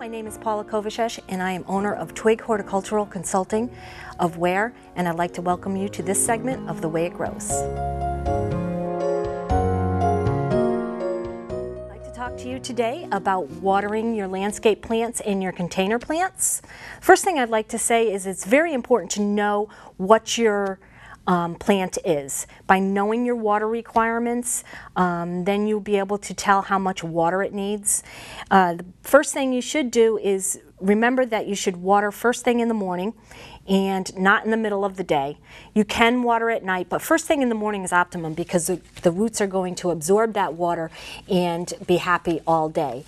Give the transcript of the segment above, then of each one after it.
my name is Paula Kovacesh and I am owner of Twig Horticultural Consulting of Ware, and I'd like to welcome you to this segment of The Way It Grows. I'd like to talk to you today about watering your landscape plants and your container plants. First thing I'd like to say is it's very important to know what your plant is. By knowing your water requirements, then you'll be able to tell how much water it needs. The first thing you should do is remember that you should water first thing in the morning and not in the middle of the day. You can water at night, but first thing in the morning is optimum because the roots are going to absorb that water and be happy all day.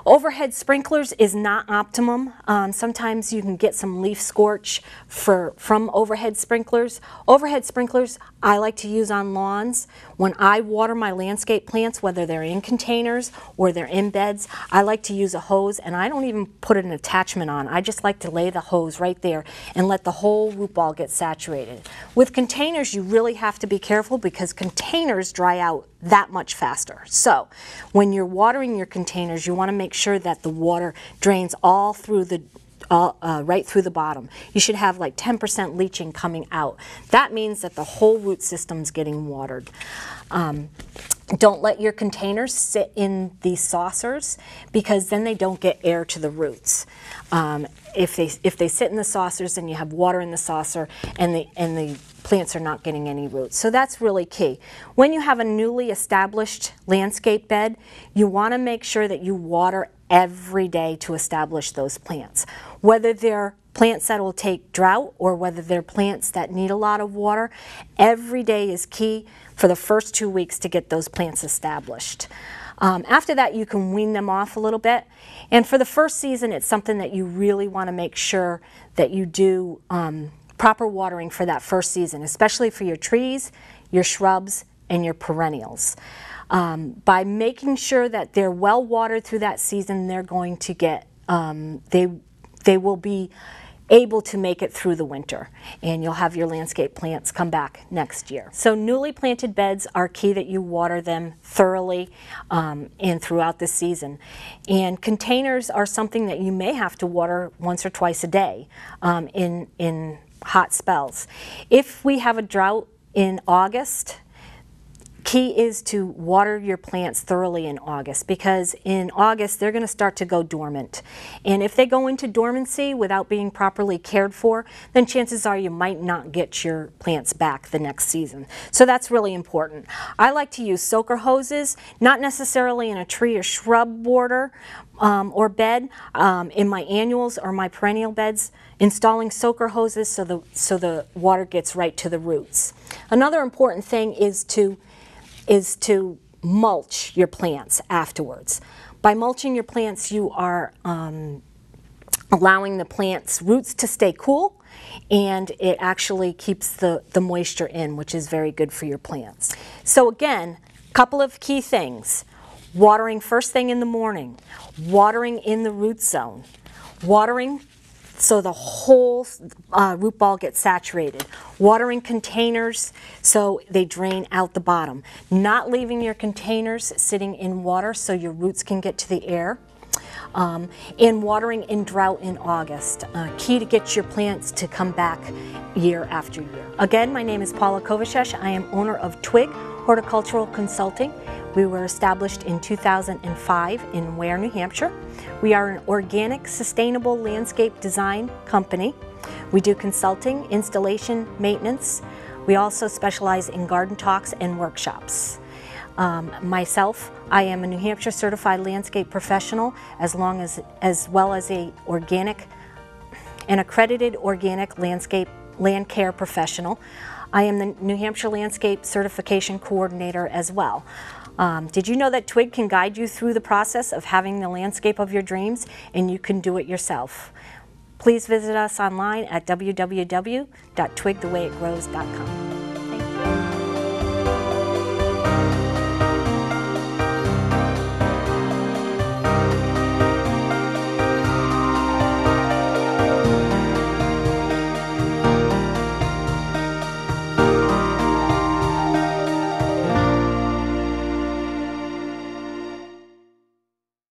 Overhead sprinklers is not optimum. Sometimes you can get some leaf scorch from overhead sprinklers. Overhead sprinklers I like to use on lawns. When I water my landscape plants, whether they're in containers or they're in beds, I like to use a hose, and I don't even put an attachment on. I just like to lay the hose right there and let the whole root ball get saturated. With containers, you really have to be careful because containers dry out that much faster. So when you're watering your containers, you want to make sure that the water drains all through the right through the bottom. You should have like 10% leaching coming out. That means that the whole root system's getting watered. Don't let your containers sit in these saucers because then they don't get air to the roots. If they sit in the saucers, then you have water in the saucer and the plants are not getting any roots. So that's really key. When you have a newly established landscape bed, you want to make sure that you water every day to establish those plants. Whether they're plants that will take drought or whether they're plants that need a lot of water, every day is key for the first 2 weeks to get those plants established. After that, you can wean them off a little bit. And for the first season, it's something that you really want to make sure that you do proper watering for that first season, especially for your trees, your shrubs, and your perennials. By making sure that they're well watered through that season, they're going to get, they will be able to make it through the winter, and you'll have your landscape plants come back next year. So newly planted beds are key that you water them thoroughly and throughout the season. And containers are something that you may have to water once or twice a day in hot spells. If we have a drought in August, key is to water your plants thoroughly in August, because in August they're going to start to go dormant. And if they go into dormancy without being properly cared for, then chances are you might not get your plants back the next season. So that's really important. I like to use soaker hoses, not necessarily in a tree or shrub border or bed. In my annuals or my perennial beds, installing soaker hoses so the water gets right to the roots. Another important thing is to mulch your plants afterwards. By mulching your plants, you are allowing the plant's roots to stay cool, and it actually keeps the moisture in, which is very good for your plants. So again, a couple of key things. Watering first thing in the morning, watering in the root zone, watering so the whole root ball gets saturated. Watering containers so they drain out the bottom. Not leaving your containers sitting in water so your roots can get to the air. And watering in drought in August. Key to get your plants to come back year after year. Again, my name is Paula Kovacesh. I am owner of Twig Horticultural Consulting. We were established in 2005 in Ware, New Hampshire. We are an organic, sustainable landscape design company. We do consulting, installation, maintenance. We also specialize in garden talks and workshops. Myself, I am a New Hampshire certified landscape professional, as well as an accredited organic landscape land care professional. I am the New Hampshire Landscape Certification Coordinator as well. Did you know that Twig can guide you through the process of having the landscape of your dreams, and you can do it yourself? Please visit us online at www.twigthewayitgrows.com.